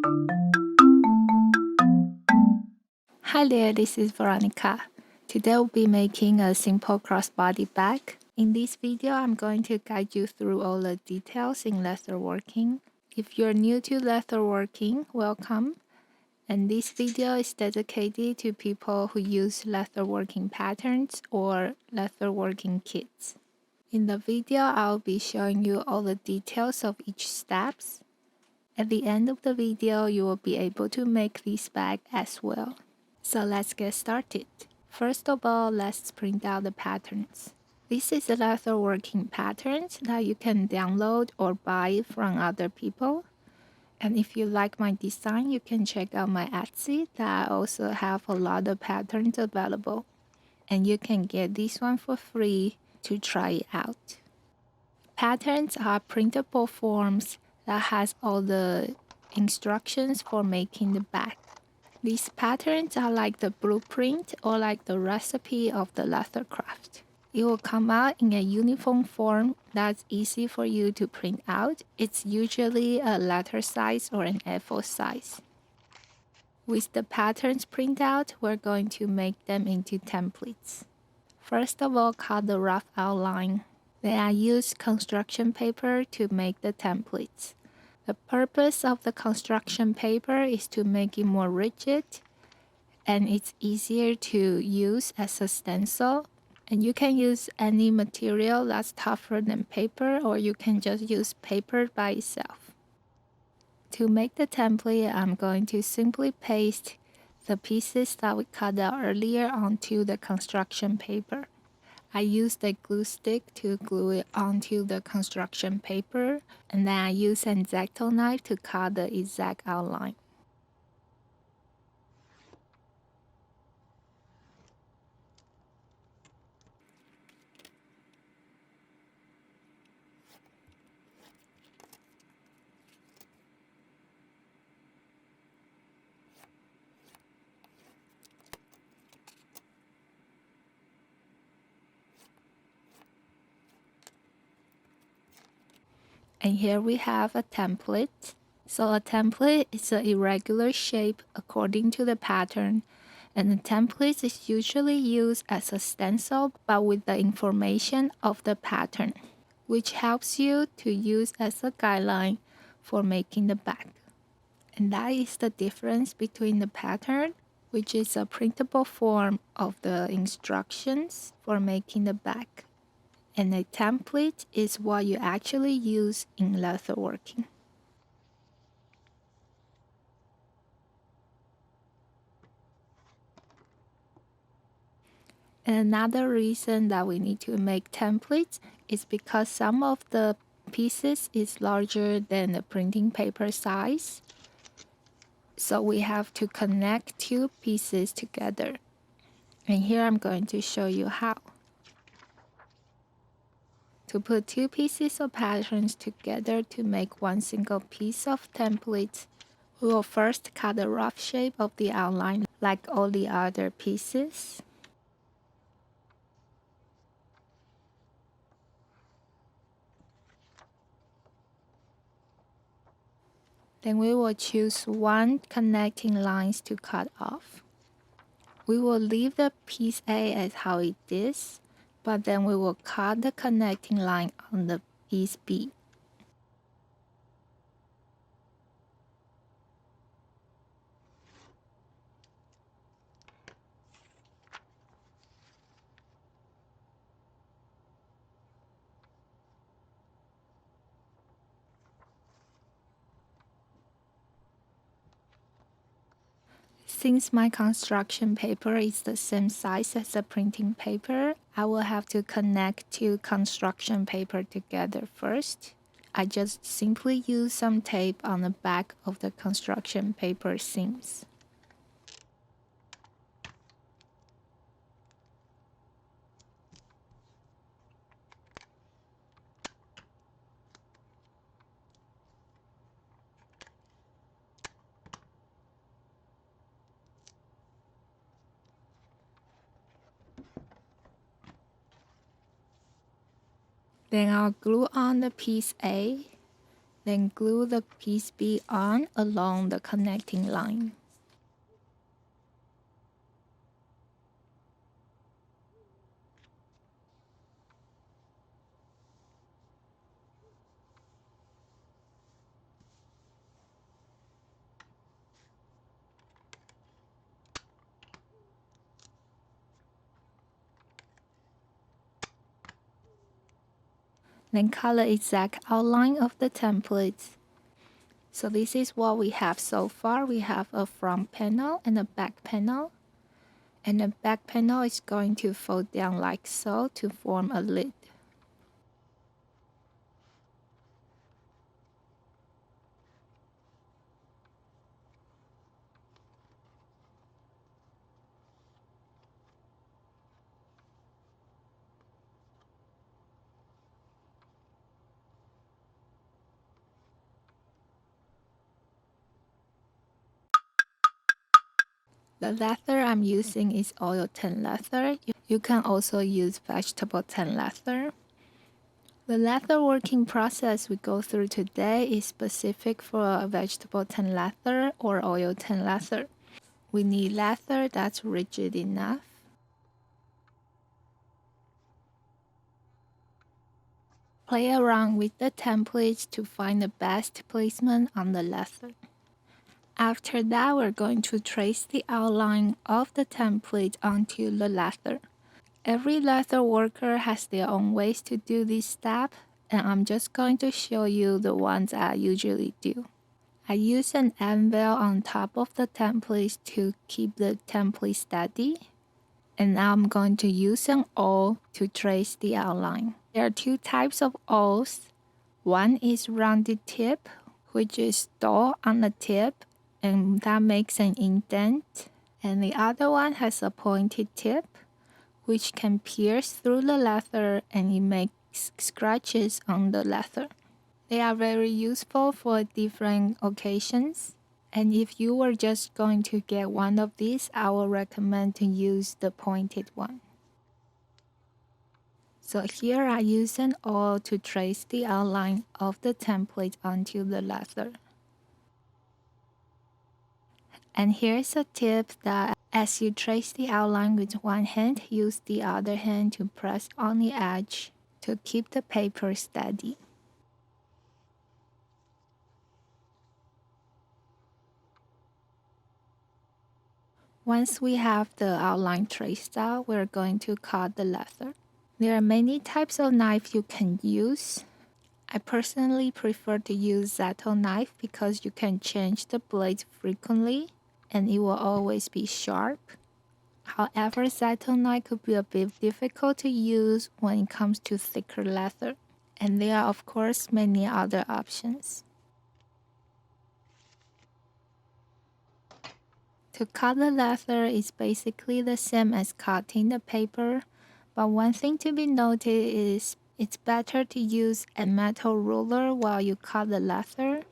Hi there, this is Veronica. Today we'll be making a simple crossbody bag. In this video, I'm going to guide you through all the details in leatherworking. If you're new to leatherworking, welcome. And this video is dedicated to people who use leatherworking patterns or leatherworking kits. In the video, I'll be showing you all the details of each steps. At the end of the video, you will be able to make this bag as well. So let's get started. First of all, let's print out the patterns. This is a leatherworking patterns that you can download or buy from other people. And if you like my design, you can check out my Etsy that I also have a lot of patterns available. And you can get this one for free to try it out. Patterns are printable forms that has all the instructions for making the bag. These patterns are like the blueprint or like the recipe of the leather craft. It will come out in a uniform form that's easy for you to print out. It's usually a letter size or an A4 size. With the patterns print out, we're going to make them into templates. First of all, cut the rough outline. Then I use construction paper to make the templates. The purpose of the construction paper is to make it more rigid and it's easier to use as a stencil. And you can use any material that's tougher than paper, or you can just use paper by itself. To make the template, I'm going to simply paste the pieces that we cut out earlier onto the construction paper. I used a glue stick to glue it onto the construction paper, and then I used an X-Acto knife to cut the exact outline. And here we have a template. So a template is an irregular shape according to the pattern, and the template is usually used as a stencil but with the information of the pattern, which helps you to use as a guideline for making the bag. And that is the difference between the pattern, which is a printable form of the instructions for making the bag, and a template is what you actually use in leatherworking. And another reason that we need to make templates is because some of the pieces is larger than the printing paper size. So we have to connect two pieces together. And here I'm going to show you how. To put two pieces of patterns together to make one single piece of template, we will first cut a rough shape of the outline like all the other pieces. Then we will choose one connecting lines to cut off. We will leave the piece A as how it is, but then we will cut the connecting line on the piece B. Since my construction paper is the same size as the printing paper, I will have to connect two construction paper together first. I just simply use some tape on the back of the construction paper seams. Then I'll glue on the piece A, Then glue the piece B on along the connecting line. Then color exact outline of the templates. So this is what we have so far. We have a front panel and a back panel. And the back panel is going to fold down like so to form a lid. The leather I'm using is oil tan leather. You can also use vegetable tan leather. The leather working process we go through today is specific for vegetable tan leather or oil tan leather. We need leather that's rigid enough. Play around with the templates to find the best placement on the leather. After that, we're going to trace the outline of the template onto the leather. Every leather worker has their own ways to do this step, and I'm just going to show you the ones I usually do. I use an anvil on top of the template to keep the template steady, and now I'm going to use an awl to trace the outline. There are two types of awls. One is rounded tip, which is dull on the tip, and that makes an indent. And the other one has a pointed tip, which can pierce through the leather and it makes scratches on the leather. They are very useful for different occasions. And if you were just going to get one of these, I would recommend to use the pointed one. So here I use an awl to trace the outline of the template onto the leather. And here's a tip that as you trace the outline with one hand, use the other hand to press on the edge to keep the paper steady. Once we have the outline traced out, we're going to cut the leather. There are many types of knife you can use. I personally prefer to use Zato knife because you can change the blades frequently and it will always be sharp. However, Zato knife could be a bit difficult to use when it comes to thicker leather. And there are of course many other options. To cut the leather is basically the same as cutting the paper, but one thing to be noted is it's better to use a metal ruler while you cut the leather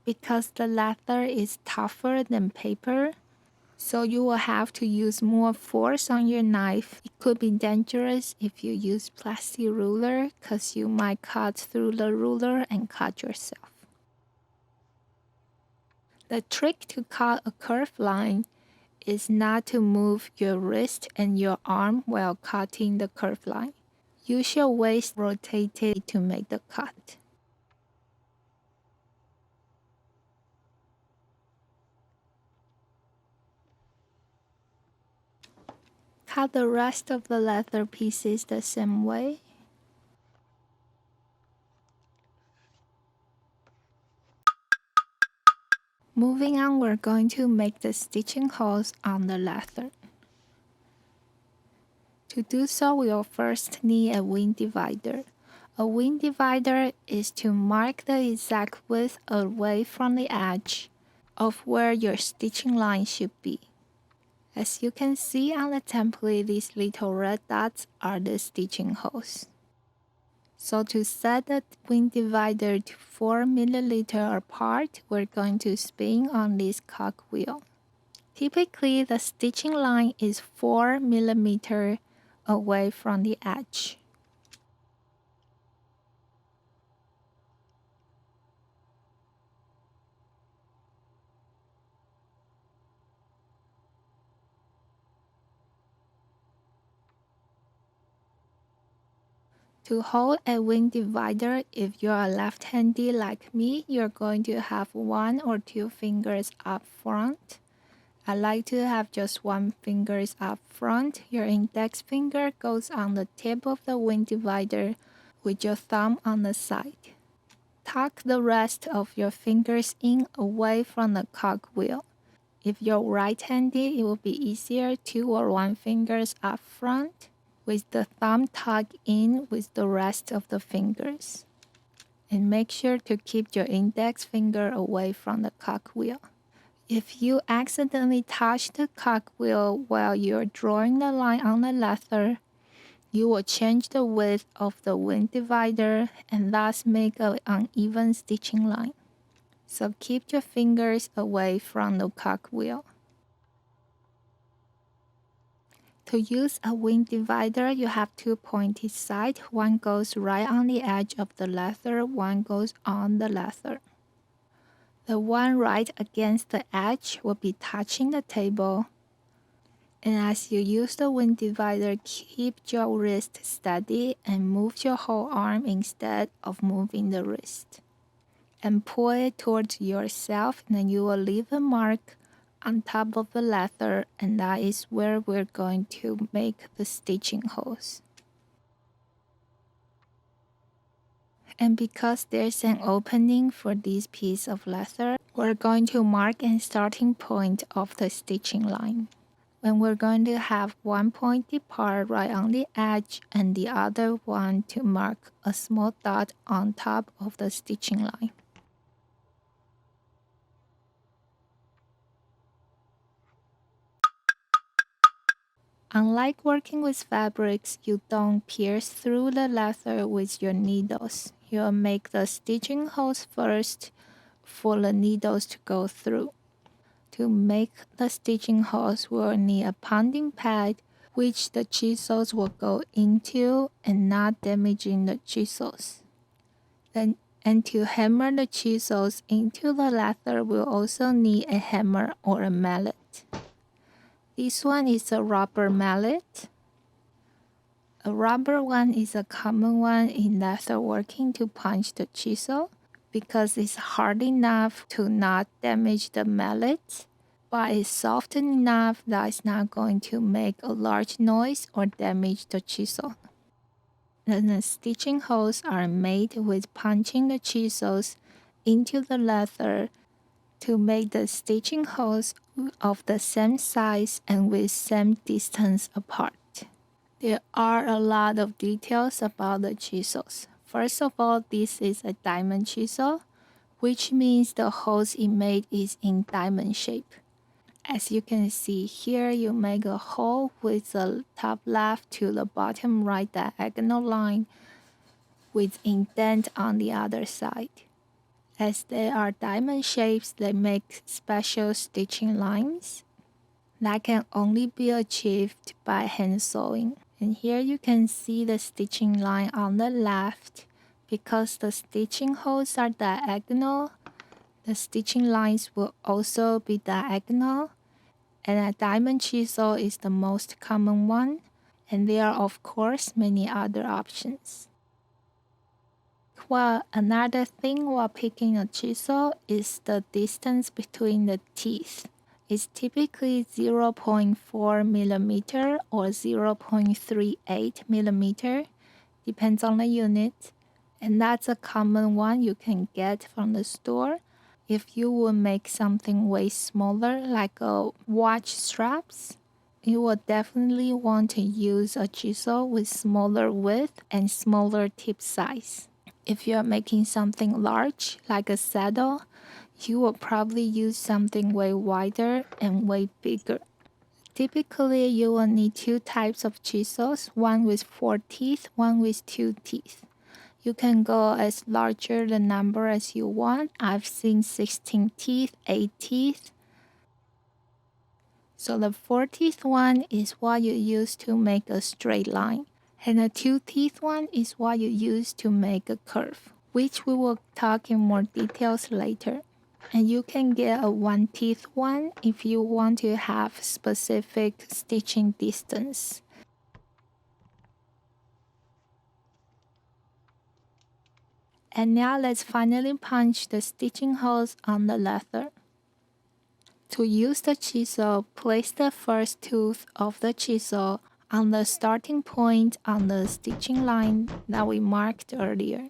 because the leather is tougher than paper, so you will have to use more force on your knife. It could be dangerous if you use plastic ruler because you might cut through the ruler and cut yourself. The trick to cut a curved line is not to move your wrist and your arm while cutting the curved line. Use your waist rotated to make the cut. Cut the rest of the leather pieces the same way. Moving on, we're going to make the stitching holes on the leather. To do so, we will first need a wing divider. A wing divider is to mark the exact width away from the edge of where your stitching line should be. As you can see on the template, these little red dots are the stitching holes. So to set the wing divider to 4 milliliters apart, we're going to spin on this cogwheel. Typically, the stitching line is 4 millimeters away from the edge. To hold a wing divider, if you are left-handed like me, you're going to have 1 or 2 fingers up front. I like to have just 1 finger up front. Your index finger goes on the tip of the wing divider with your thumb on the side. Tuck the rest of your fingers in away from the cogwheel. If you're right-handed, it will be easier 2 or 1 fingers up front with the thumb tucked in with the rest of the fingers. And make sure to keep your index finger away from the cogwheel. If you accidentally touch the cogwheel while you're drawing the line on the leather, you will change the width of the wing divider and thus make an uneven stitching line. So keep your fingers away from the cogwheel. To use a wing divider, you have 2 pointed sides. One goes right on the edge of the leather, one goes on the leather. The one right against the edge will be touching the table. And as you use the wing divider, keep your wrist steady and move your whole arm instead of moving the wrist. And pull it towards yourself, and then you will leave a mark on top of the leather, and that is where we're going to make the stitching holes. And because there's an opening for this piece of leather, we're going to mark a starting point of the stitching line. And we're going to have one pointed part right on the edge and the other one to mark a small dot on top of the stitching line. Unlike working with fabrics, you don't pierce through the leather with your needles. You'll make the stitching holes first for the needles to go through. To make the stitching holes, we'll need a pounding pad which the chisels will go into and not damaging the chisels. And to hammer the chisels into the leather, we'll also need a hammer or a mallet. This one is a rubber mallet. A rubber one is a common one in leather working to punch the chisel because it's hard enough to not damage the mallet, but it's soft enough that it's not going to make a large noise or damage the chisel. And the stitching holes are made with punching the chisels into the leather to make the stitching holes of the same size and with same distance apart. There are a lot of details about the chisels. First of all, this is a diamond chisel, which means the holes it made is in diamond shape. As you can see here, you make a hole with the top left to the bottom right diagonal line with indent on the other side. As they are diamond shapes, they make special stitching lines that can only be achieved by hand sewing. And here you can see the stitching line on the left. Because the stitching holes are diagonal, the stitching lines will also be diagonal. And a diamond chisel is the most common one. And there are of course many other options. Well, another thing while picking a chisel is the distance between the teeth. It's typically 0.4 millimeter or 0.38 millimeter, depends on the unit. And that's a common one you can get from the store. If you will make something way smaller like a watch straps, you will definitely want to use a chisel with smaller width and smaller tip size. If you're making something large, like a saddle, you will probably use something way wider and way bigger. Typically, you will need 2 types of chisels, one with 4 teeth, one with 2 teeth. You can go as larger the number as you want. I've seen 16 teeth, 8 teeth. So the 4 teeth one is what you use to make a straight line. And the 2 teeth one is what you use to make a curve, which we will talk in more details later. And you can get a 1 teeth one if you want to have specific stitching distance. And now let's finally punch the stitching holes on the leather. To use the chisel, place the first tooth of the chisel on the starting point on the stitching line that we marked earlier,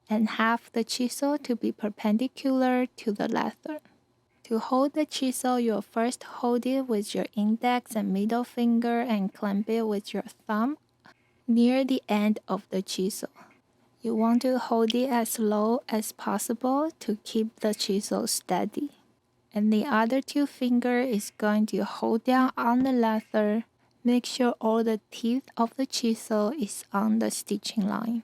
and have the chisel to be perpendicular to the leather. To hold the chisel, you'll first hold it with your index and middle finger and clamp it with your thumb near the end of the chisel. You want to hold it as low as possible to keep the chisel steady. And the other two fingers is going to hold down on the leather. Make sure all the teeth of the chisel is on the stitching line.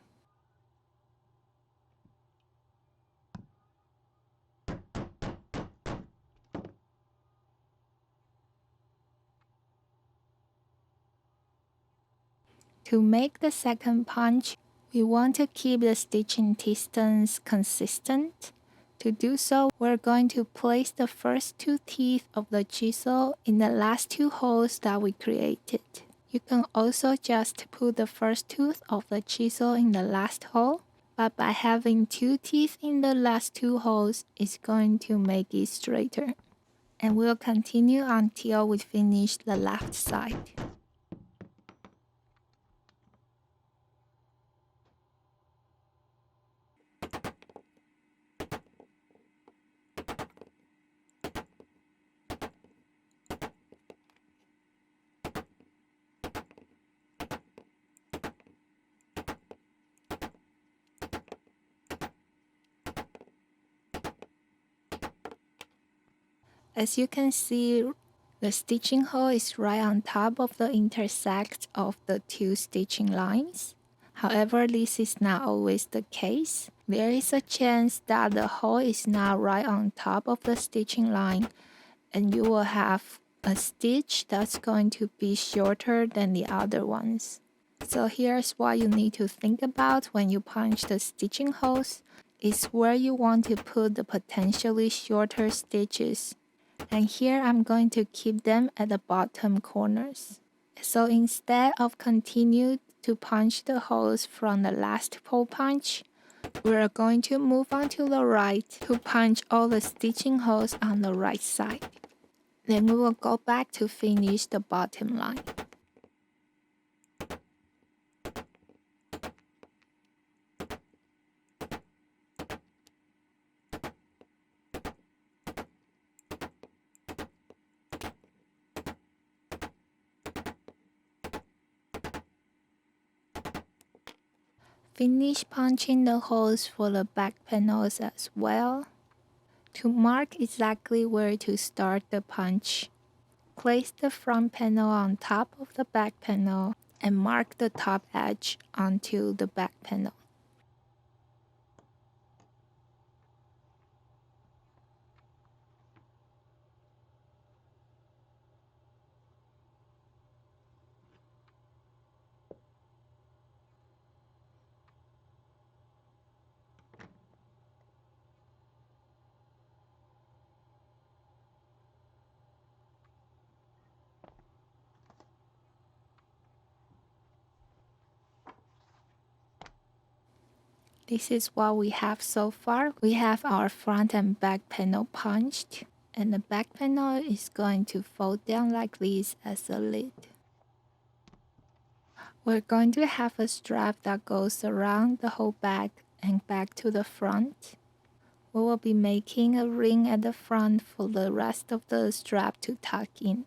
To make the second punch, we want to keep the stitching distance consistent. To do so, we're going to place the first two teeth of the chisel in the last two holes that we created. You can also just put the first tooth of the chisel in the last hole, but by having two teeth in the last two holes, it's going to make it straighter. And we'll continue until we finish the left side. As you can see, the stitching hole is right on top of the intersect of the two stitching lines. However, this is not always the case. There is a chance that the hole is not right on top of the stitching line, and you will have a stitch that's going to be shorter than the other ones. So here's what you need to think about when you punch the stitching holes, is where you want to put the potentially shorter stitches. And here I'm going to keep them at the bottom corners. So instead of continue to punch the holes from the last hole punch, we're going to move on to the right to punch all the stitching holes on the right side. Then we will go back to finish the bottom line. Finish punching the holes for the back panels as well. To mark exactly where to start the punch, place the front panel on top of the back panel and mark the top edge onto the back panel. This is what we have so far. We have our front and back panel punched, and the back panel is going to fold down like this as a lid. We're going to have a strap that goes around the whole back and back to the front. We will be making a ring at the front for the rest of the strap to tuck in.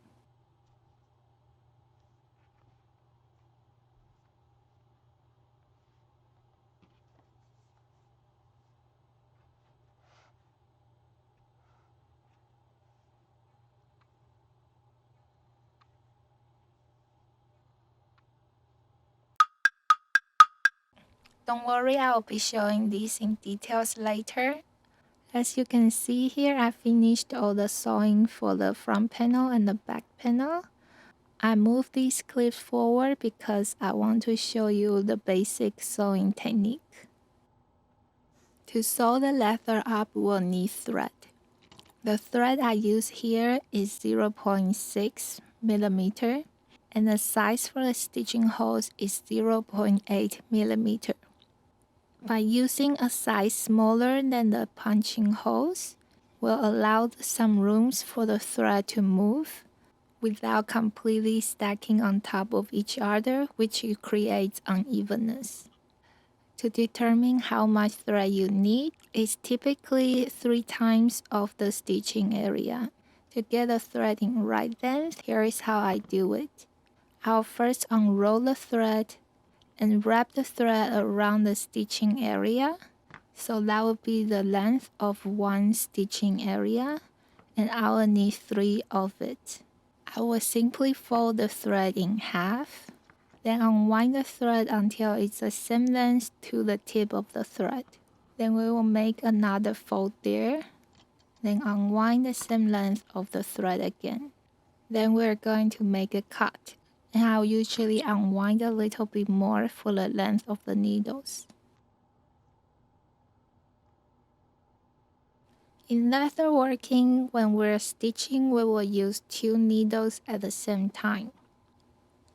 Don't worry, I'll be showing these in details later. As you can see here, I finished all the sewing for the front panel and the back panel. I moved these clips forward because I want to show you the basic sewing technique. To sew the leather up, we'll need thread. The thread I use here is 0.6 millimeter, and the size for the stitching holes is 0.8 millimeter. By using a size smaller than the punching holes, will allow some rooms for the thread to move without completely stacking on top of each other, which creates unevenness. To determine how much thread you need is typically 3 times of the stitching area. To get the thread in right length, here is how I do it. I'll first unroll the thread and wrap the thread around the stitching area. So that would be the length of one stitching area, and I will need 3 of it. I will simply fold the thread in half, then unwind the thread until it's the same length to the tip of the thread. Then we will make another fold there, then unwind the same length of the thread again. Then we're going to make a cut, and I'll usually unwind a little bit more for the length of the needles. In leatherworking, when we're stitching, we will use 2 needles at the same time.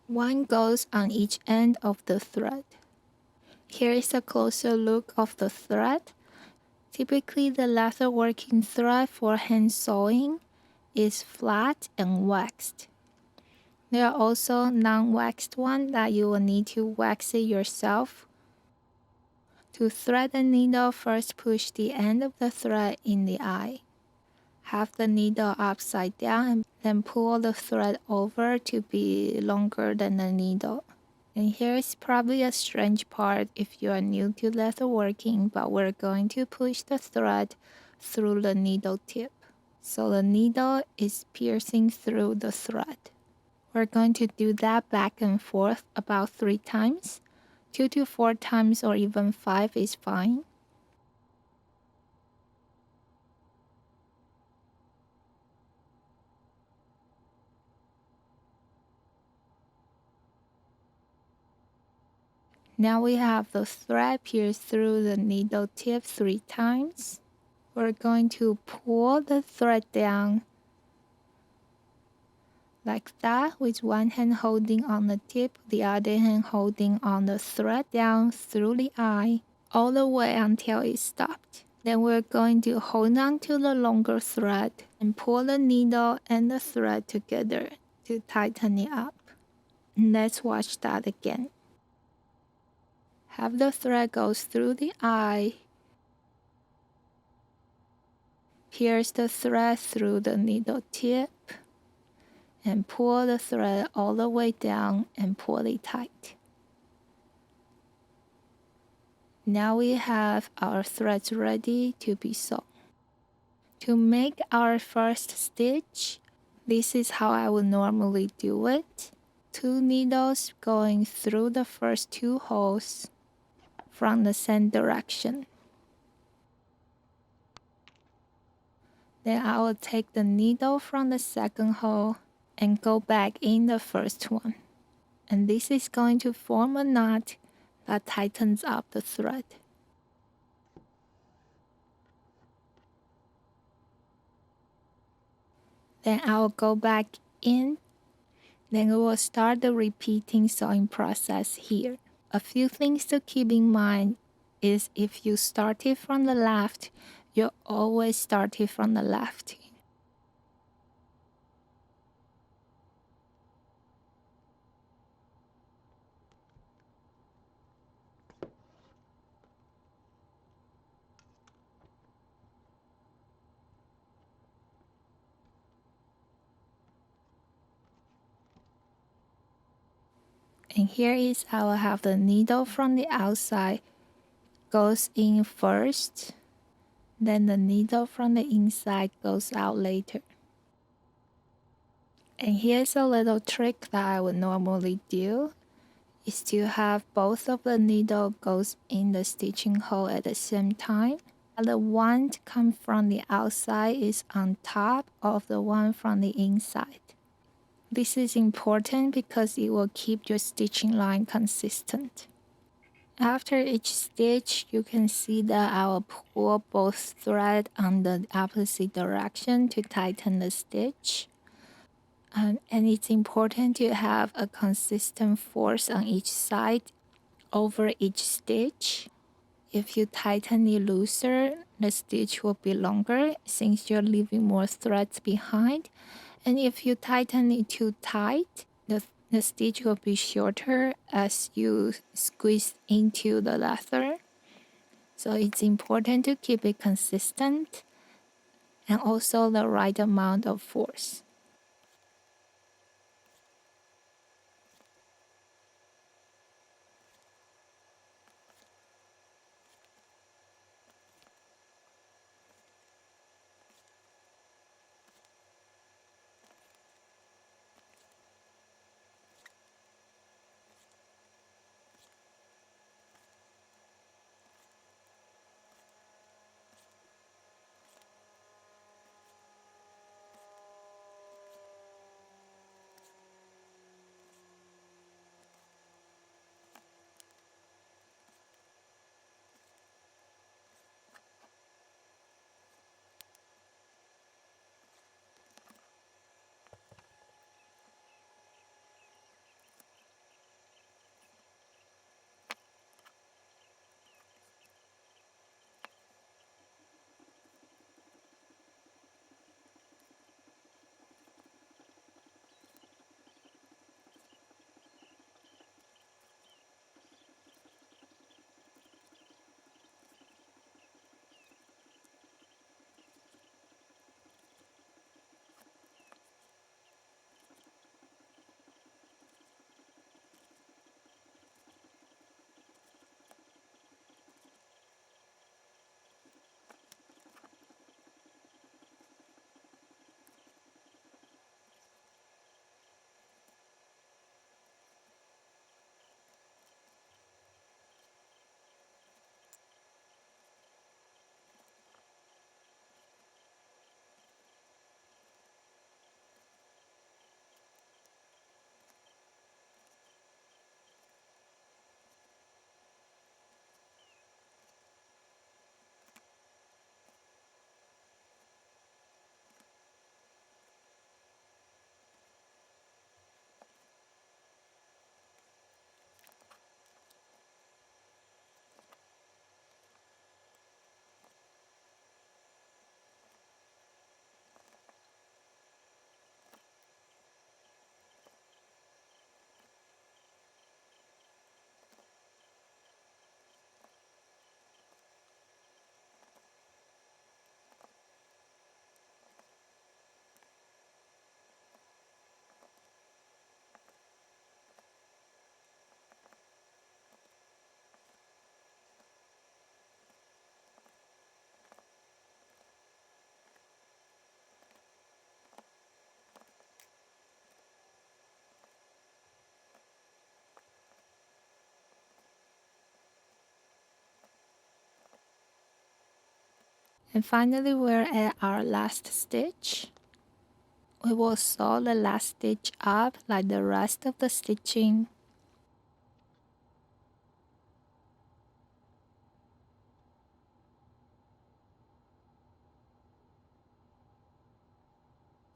One goes on each end of the thread. Here is a closer look of the thread. Typically, the leatherworking thread for hand sewing is flat and waxed. There are also non-waxed ones that you will need to wax it yourself. To thread the needle, first push the end of the thread in the eye. Have the needle upside down and then pull the thread over to be longer than the needle. And here is probably a strange part if you are new to leatherworking, but we're going to push the thread through the needle tip. So the needle is piercing through the thread. We're going to do that back and forth about 3 times. 2 to 4 times or even 5 is fine. Now we have the thread pierce through the needle tip 3 times. We're going to pull the thread down like that, with one hand holding on the tip, the other hand holding on the thread down through the eye, all the way until it stopped. Then we're going to hold on to the longer thread and pull the needle and the thread together to tighten it up. And let's watch that again. Have the thread goes through the eye, pierce the thread through the needle tip, and pull the thread all the way down and pull it tight. Now we have our threads ready to be sewn. To make our first stitch, this is how I would normally do it. 2 needles going through the first 2 holes from the same direction. Then I will take the needle from the second hole and go back in the first one. And this is going to form a knot that tightens up the thread. Then I will go back in. Then we will start the repeating sewing process here. A few things to keep in mind is if you started from the left, you always started from the left. And here is I will have the needle from the outside goes in first, then the needle from the inside goes out later. And here's a little trick that I would normally do, is to have both of the needle goes in the stitching hole at the same time. And the one to come from the outside is on top of the one from the inside. This is important because it will keep your stitching line consistent. After each stitch, you can see that I will pull both threads on the opposite direction to tighten the stitch. And it's important to have a consistent force on each side over each stitch. If you tighten it looser, the stitch will be longer since you're leaving more threads behind. And if you tighten it too tight, the stitch will be shorter as you squeeze into the leather. So it's important to keep it consistent and also the right amount of force. And finally, we're at our last stitch. We will sew the last stitch up like the rest of the stitching.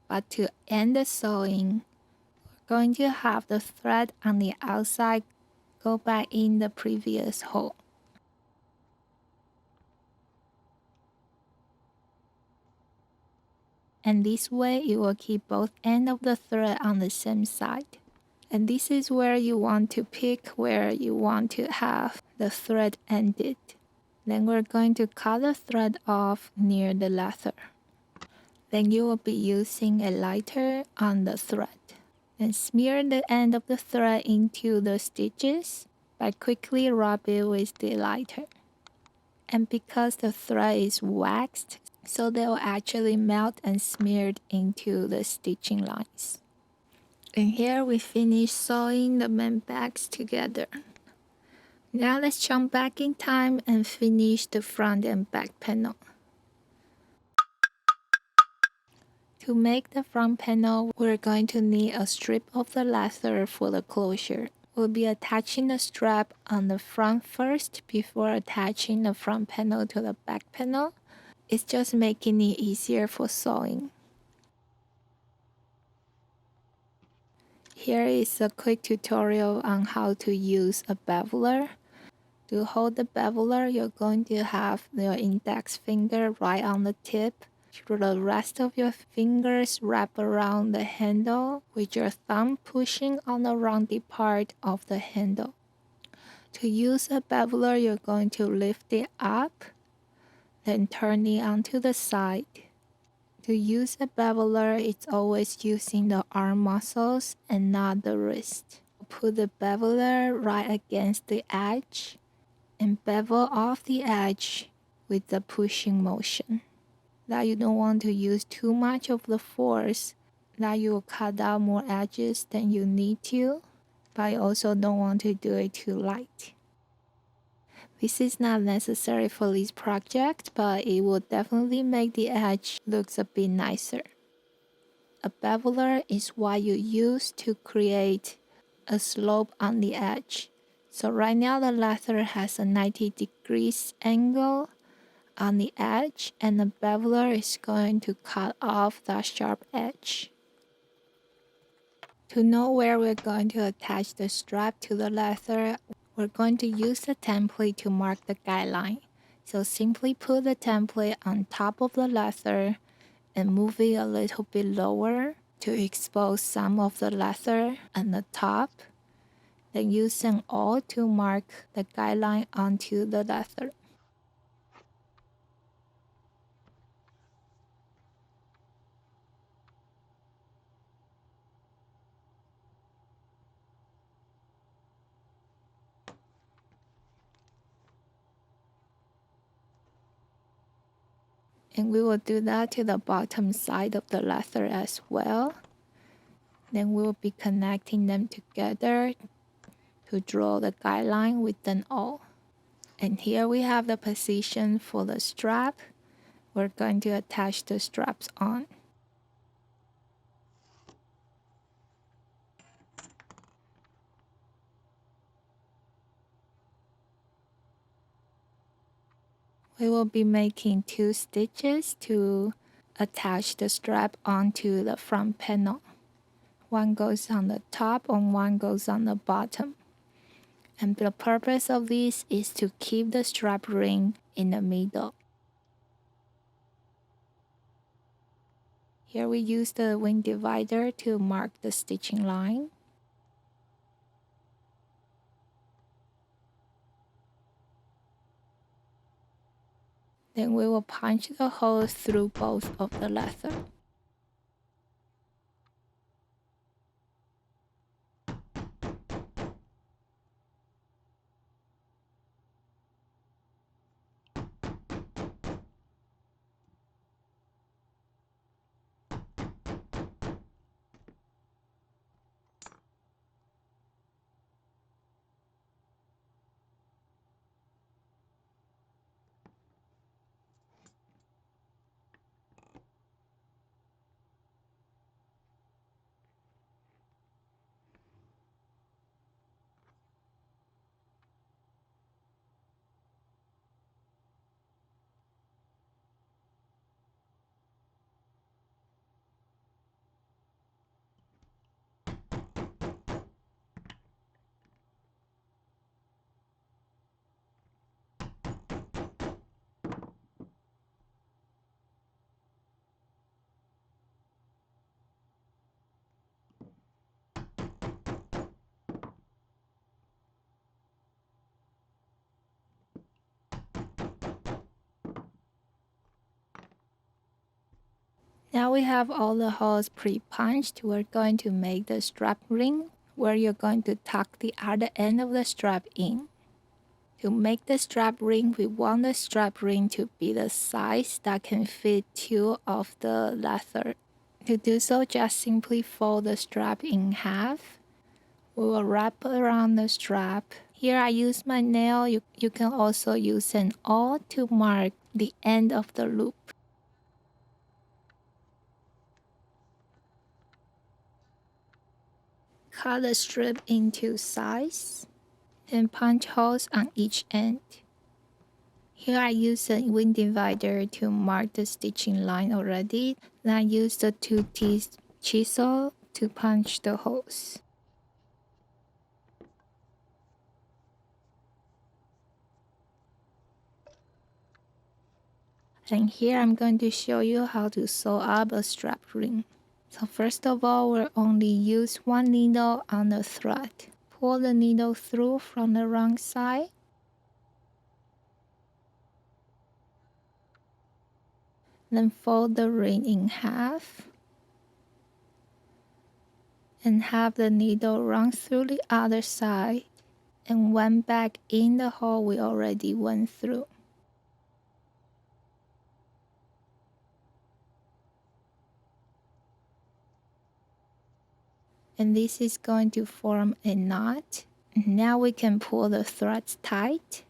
But to end the sewing, we're going to have the thread on the outside go back in the previous hole. And this way it will keep both ends of the thread on the same side. And this is where you want to pick where you want to have the thread ended. Then we're going to cut the thread off near the leather. Then you will be using a lighter on the thread. Then smear the end of the thread into the stitches by quickly rub it with the lighter. And because the thread is waxed, so they will actually melt and smeared into the stitching lines. And here we finish sewing the main bags together. Now let's jump back in time and finish the front and back panel. To make the front panel, we're going to need a strip of the leather for the closure. We'll be attaching the strap on the front first before attaching the front panel to the back panel. It's just making it easier for sewing. Here is a quick tutorial on how to use a beveler. To hold the beveler, you're going to have your index finger right on the tip. Through the rest of your fingers, wrap around the handle with your thumb pushing on the rounded part of the handle. To use a beveler, you're going to lift it up, then turn it onto the side. To use a beveler, it's always using the arm muscles and not the wrist. Put the beveler right against the edge and bevel off the edge with the pushing motion. That you don't want to use too much of the force, that you will cut out more edges than you need to, but you also don't want to do it too light. This is not necessary for this project, but it will definitely make the edge looks a bit nicer. A beveler is what you use to create a slope on the edge. So right now the leather has a 90 degrees angle on the edge, and the beveler is going to cut off that sharp edge. To know where we're going to attach the strap to the leather, we're going to use the template to mark the guideline. So simply put the template on top of the leather and move it a little bit lower to expose some of the leather on the top. Then use an awl to mark the guideline onto the leather. And we will do that to the bottom side of the leather as well. Then we will be connecting them together to draw the guideline with an awl. And here we have the position for the strap. We're going to attach the straps on. We will be making 2 stitches to attach the strap onto the front panel. One goes on the top and one goes on the bottom. And the purpose of this is to keep the strap ring in the middle. Here we use the wing divider to mark the stitching line. Then we will punch the holes through both of the leather. Now we have all the holes pre-punched. We're going to make the strap ring where you're going to tuck the other end of the strap in. To make the strap ring, we want the strap ring to be the size that can fit 2 of the leather. To do so, just simply fold the strap in half. We will wrap around the strap. Here I use my nail. You can also use an awl to mark the end of the loop. Cut the strip into size and punch holes on each end. Here I use a wing divider to mark the stitching line already. Then I use the 2T chisel to punch the holes. And here I'm going to show you how to sew up a strap ring. So first of all, we'll only use one needle on the thread. Pull the needle through from the wrong side. Then fold the ring in half. And have the needle run through the other side and went back in the hole we already went through. And this is going to form a knot. Now we can pull the threads tight.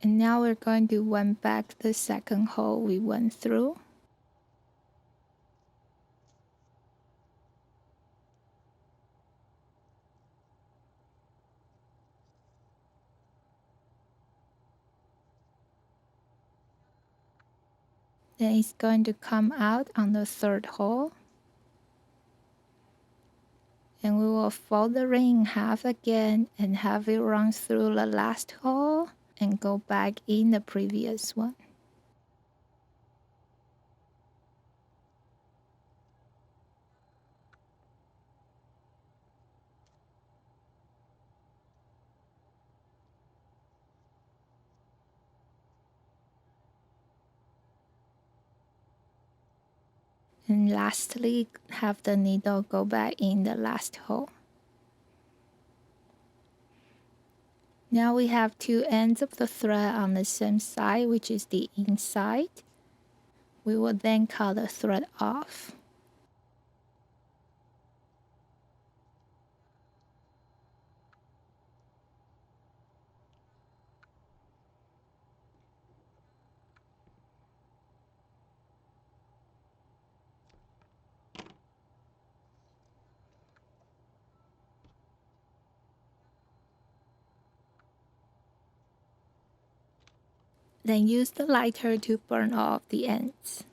And now we're going to went back the second hole we went through. Then it's going to come out on the third hole. And we will fold the ring in half again and have it run through the last hole and go back in the previous one. And lastly, have the needle go back in the last hole. Now we have two ends of the thread on the same side, which is the inside. We will then cut the thread off. Then use the lighter to burn off the ends.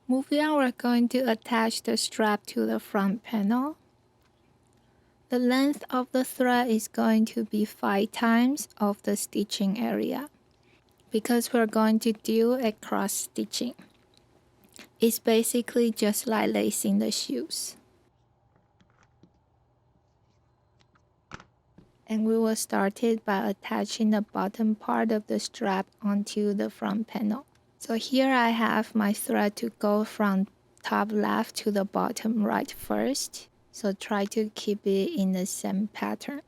Moving on, we're going to attach the strap to the front panel. The length of the thread is going to be 5 times of the stitching area because we're going to do a cross stitching. It's basically just like lacing the shoes. And we will start it by attaching the bottom part of the strap onto the front panel. So here I have my thread to go from top left to the bottom right first. So try to keep it in the same pattern.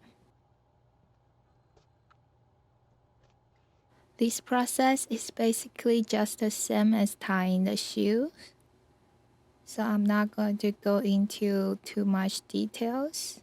This process is basically just the same as tying the shoes. So I'm not going to go into too much details.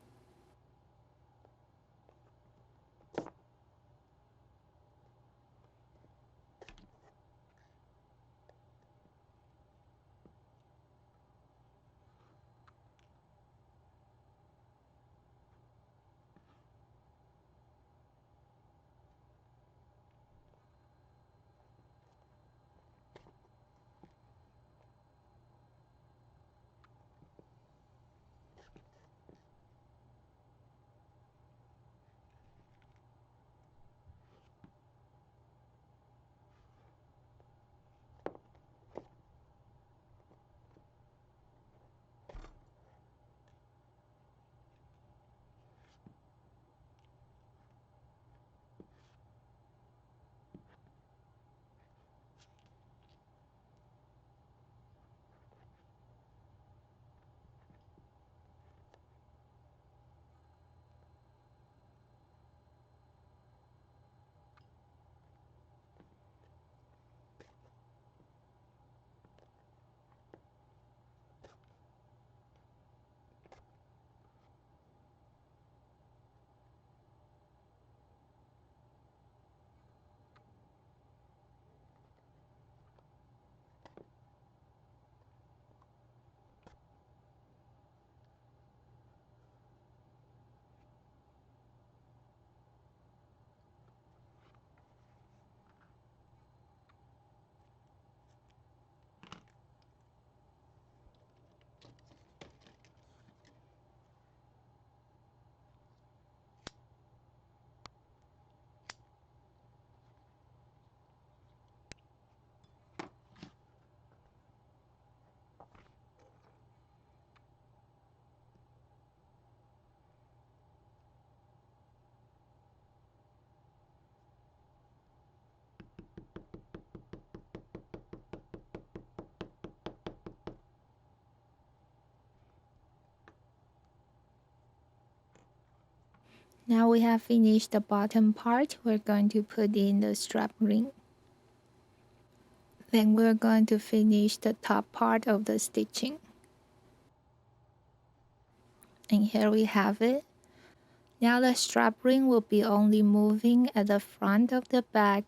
Now we have finished the bottom part, we're going to put in the strap ring. Then we're going to finish the top part of the stitching. And here we have it. Now the strap ring will be only moving at the front of the bag.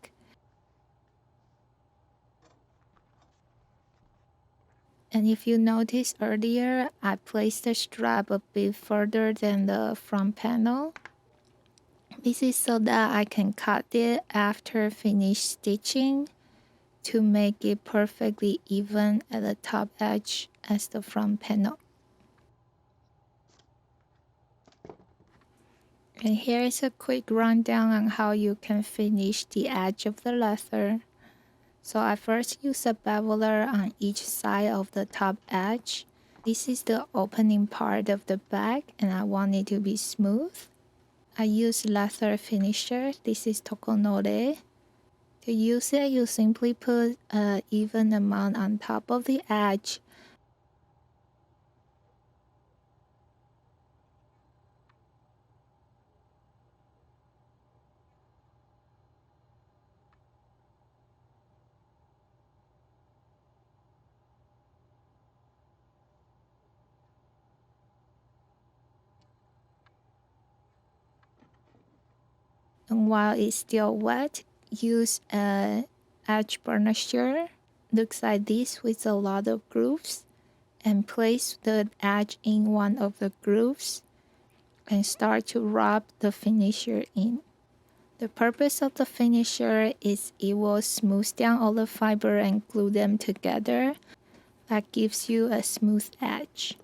And if you noticed earlier, I placed the strap a bit further than the front panel. This is so that I can cut it after finish stitching to make it perfectly even at the top edge as the front panel. And here is a quick rundown on how you can finish the edge of the leather. So I first use a beveler on each side of the top edge. This is the opening part of the bag and I want it to be smooth. I use leather finisher. This is Tokonole. To use it, you simply put an even amount on top of the edge. And while it's still wet, use a edge burnisher. Looks like this with a lot of grooves. And place the edge in one of the grooves and start to rub the finisher in. The purpose of the finisher is it will smooth down all the fiber and glue them together. That gives you a smooth edge.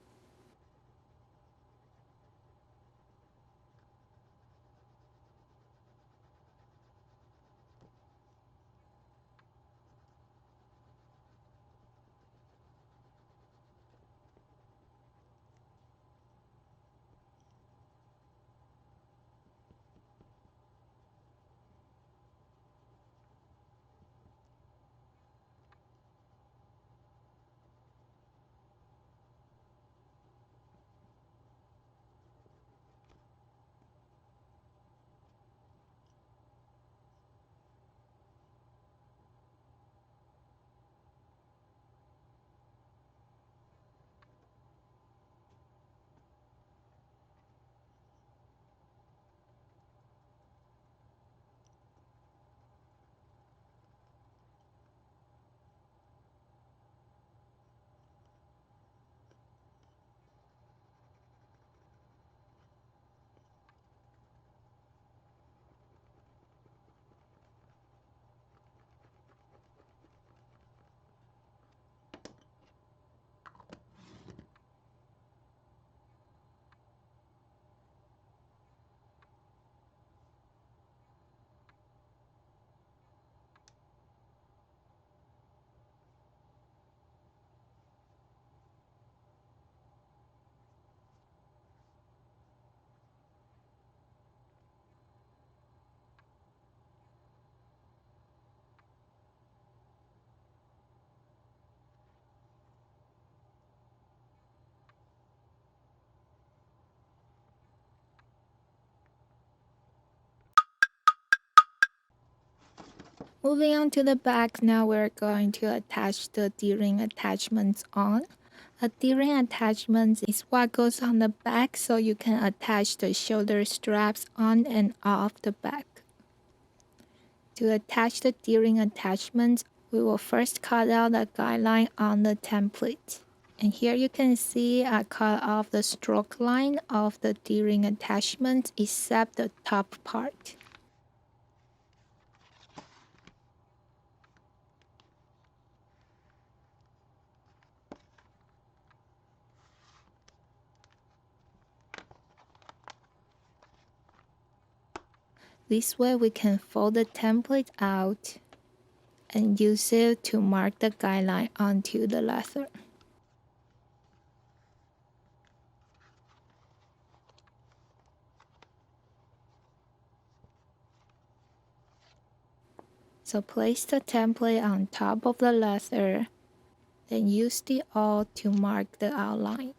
Moving on to the back, now we're going to attach the D-ring attachments on. A D-ring attachment is what goes on the back so you can attach the shoulder straps on and off the back. To attach the D-ring attachments, we will first cut out the guideline on the template. And here you can see I cut off the stroke line of the D-ring attachment except the top part. This way we can fold the template out and use it to mark the guideline onto the leather. So place the template on top of the leather, then use the awl to mark the outline.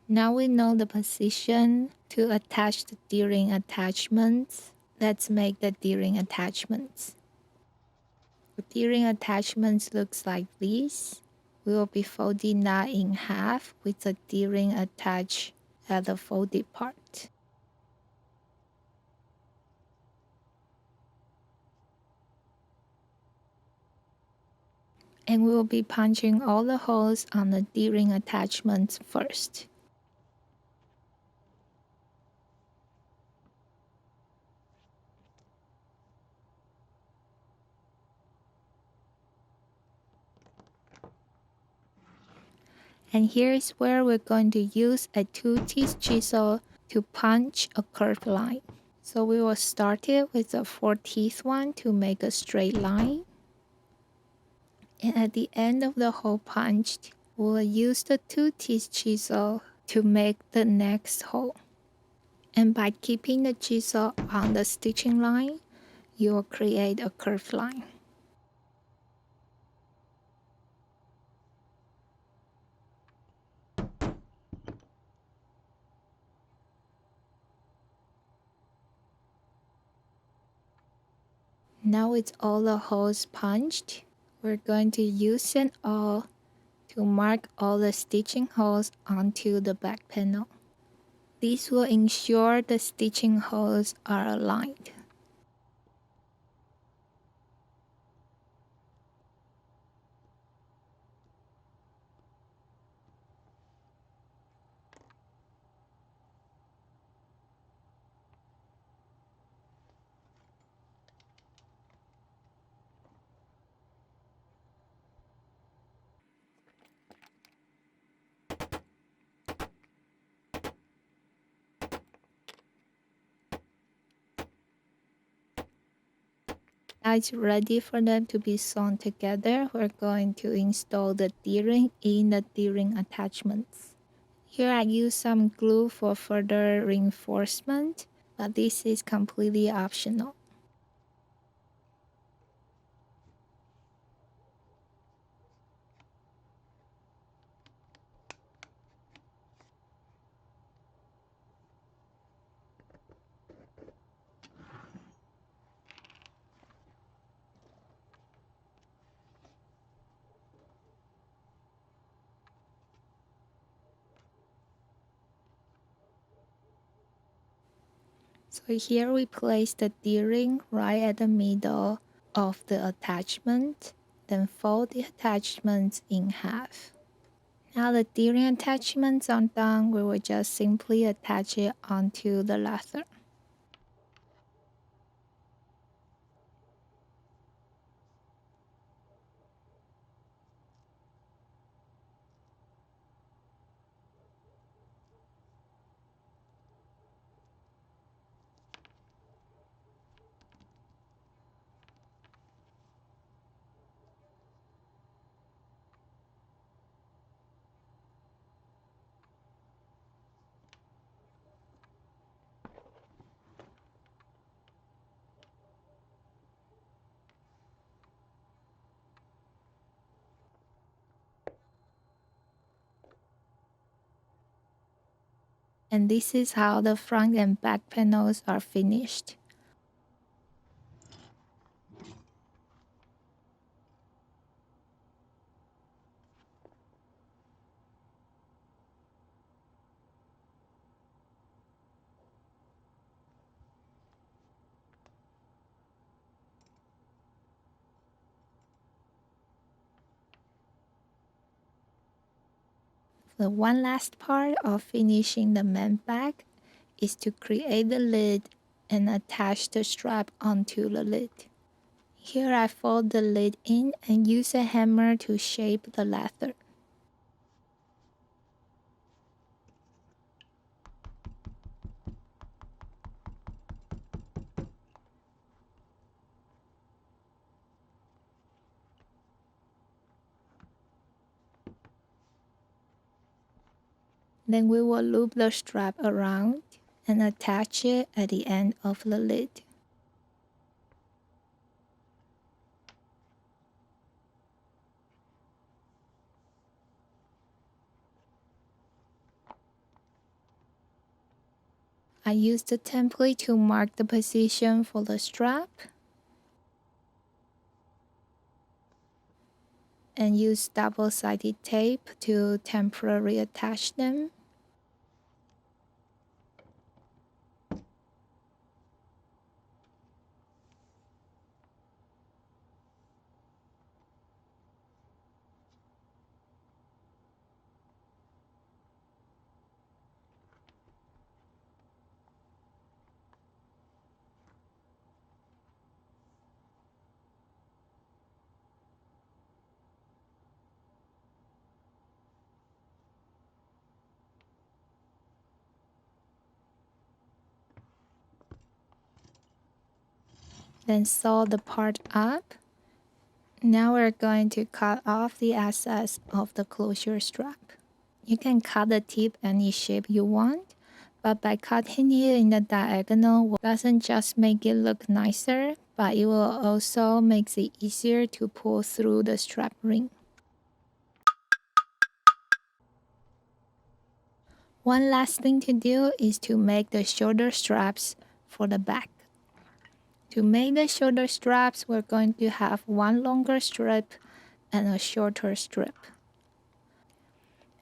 Now we know the position to attach the D-ring attachments. Let's make the D-ring attachments. The D-ring attachments looks like this. We will be folding that in half with the D-ring attached at the folded part. And we will be punching all the holes on the D-ring attachments first. And here is where we're going to use a 2-teeth chisel to punch a curved line. So we will start it with a 4-teeth one to make a straight line. And at the end of the hole punched, we'll use the 2-teeth chisel to make the next hole. And by keeping the chisel on the stitching line, you will create a curved line. Now with all the holes punched, we're going to use an awl to mark all the stitching holes onto the back panel. This will ensure the stitching holes are aligned. Now it's ready for them to be sewn together. We're going to install the D-ring in the D-ring attachments. Here I use some glue for further reinforcement, but this is completely optional. So here we place the D-ring right at the middle of the attachment, then fold the attachments in half. Now the D-ring attachments are done, we will just simply attach it onto the leather. And this is how the front and back panels are finished. The one last part of finishing the man bag is to create the lid and attach the strap onto the lid. Here I fold the lid in and use a hammer to shape the leather. Then we will loop the strap around and attach it at the end of the lid. I use the template to mark the position for the strap and use double-sided tape to temporarily attach them. Then sew the part up. Now we're going to cut off the excess of the closure strap. You can cut the tip any shape you want, but by cutting it in the diagonal doesn't just make it look nicer, but it will also make it easier to pull through the strap ring. One last thing to do is to make the shoulder straps for the back. To make the shoulder straps, we're going to have one longer strip and a shorter strip.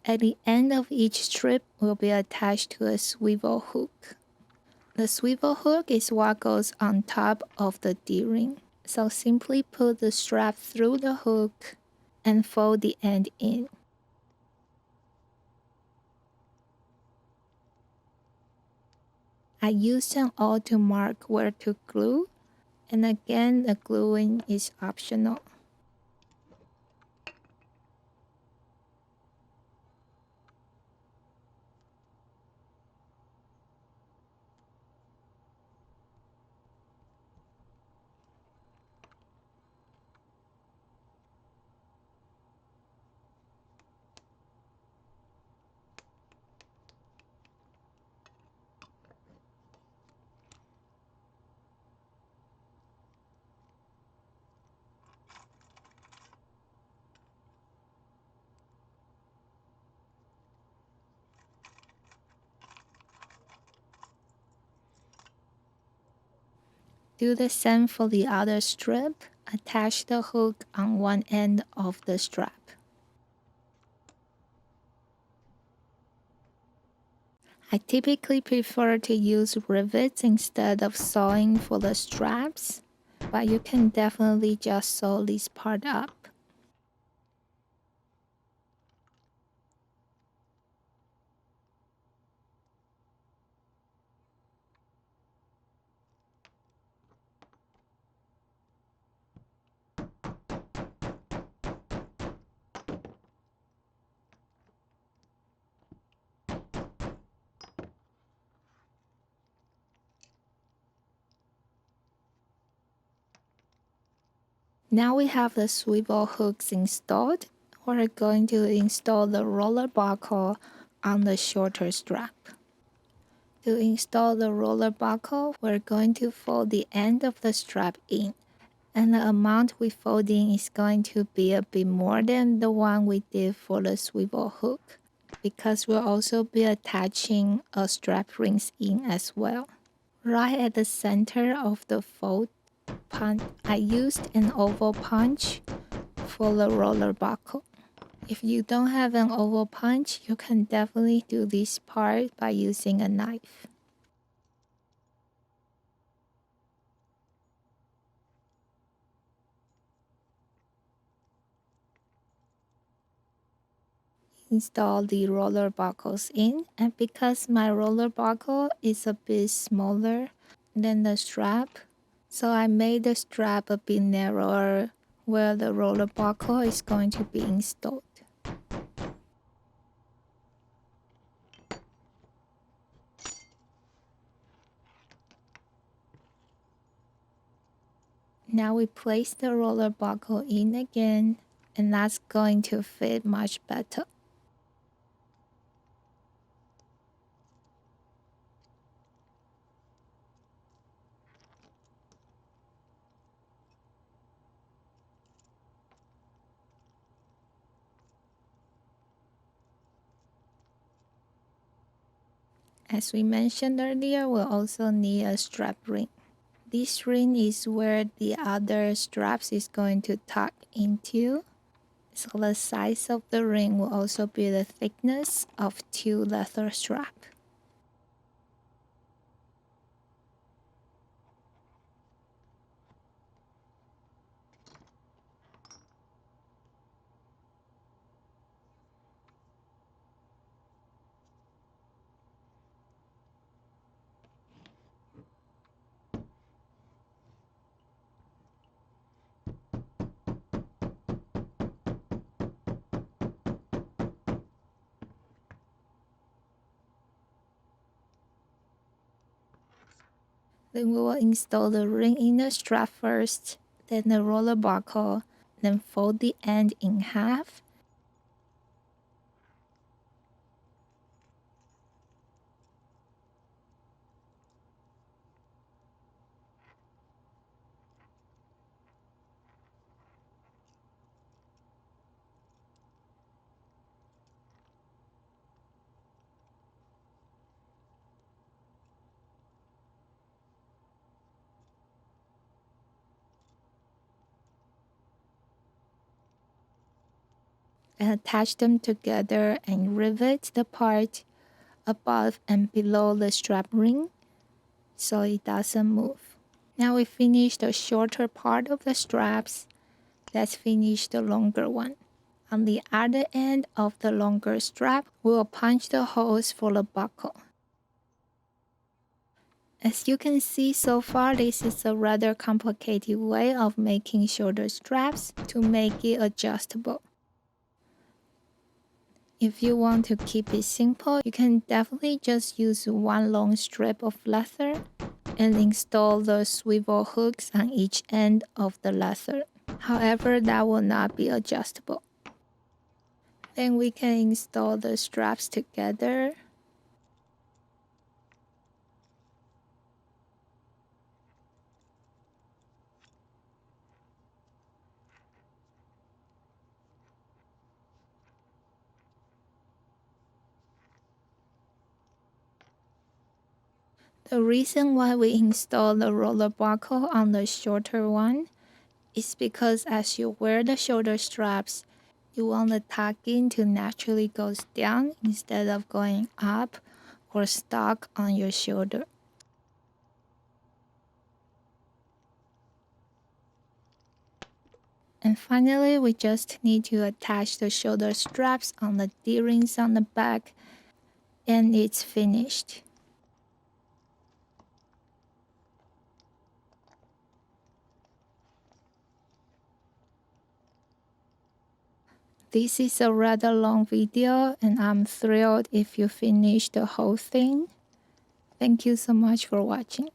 At the end of each strip will be attached to a swivel hook. The swivel hook is what goes on top of the D-ring. So simply put the strap through the hook and fold the end in. I used an awl to mark where to glue, and again the gluing is optional. Do the same for the other strip. Attach the hook on one end of the strap. I typically prefer to use rivets instead of sewing for the straps, but you can definitely just sew this part up. Now we have the swivel hooks installed. We're going to install the roller buckle on the shorter strap. To install the roller buckle, we're going to fold the end of the strap in, and the amount we fold in is going to be a bit more than the one we did for the swivel hook, because we'll also be attaching a strap rings in as well. Right at the center of the fold punch, I used an oval punch for the roller buckle. If you don't have an oval punch, you can definitely do this part by using a knife. Install the roller buckles in, and because my roller buckle is a bit smaller than the strap, so I made the strap a bit narrower where the roller buckle is going to be installed. Now we place the roller buckle in again, and that's going to fit much better. As we mentioned earlier, we'll also need a strap ring. This ring is where the other straps is going to tuck into. So the size of the ring will also be the thickness of 2 leather straps. Then we will install the ring inner strap first, then the roller buckle, then fold the end in half. And attach them together and rivet the part above and below the strap ring so it doesn't move. Now we finished the shorter part of the straps. Let's finish the longer one. On the other end of the longer strap, we will punch the holes for the buckle. As you can see so far, this is a rather complicated way of making shoulder straps to make it adjustable. If you want to keep it simple, you can definitely just use one long strip of leather and install the swivel hooks on each end of the leather. However, that will not be adjustable. Then we can install the straps together. The reason why we install the roller buckle on the shorter one is because as you wear the shoulder straps, you want the tuck-in to naturally goes down instead of going up or stuck on your shoulder. And finally, we just need to attach the shoulder straps on the D-rings on the back, and it's finished. This is a rather long video, and I'm thrilled if you finish the whole thing. Thank you so much for watching.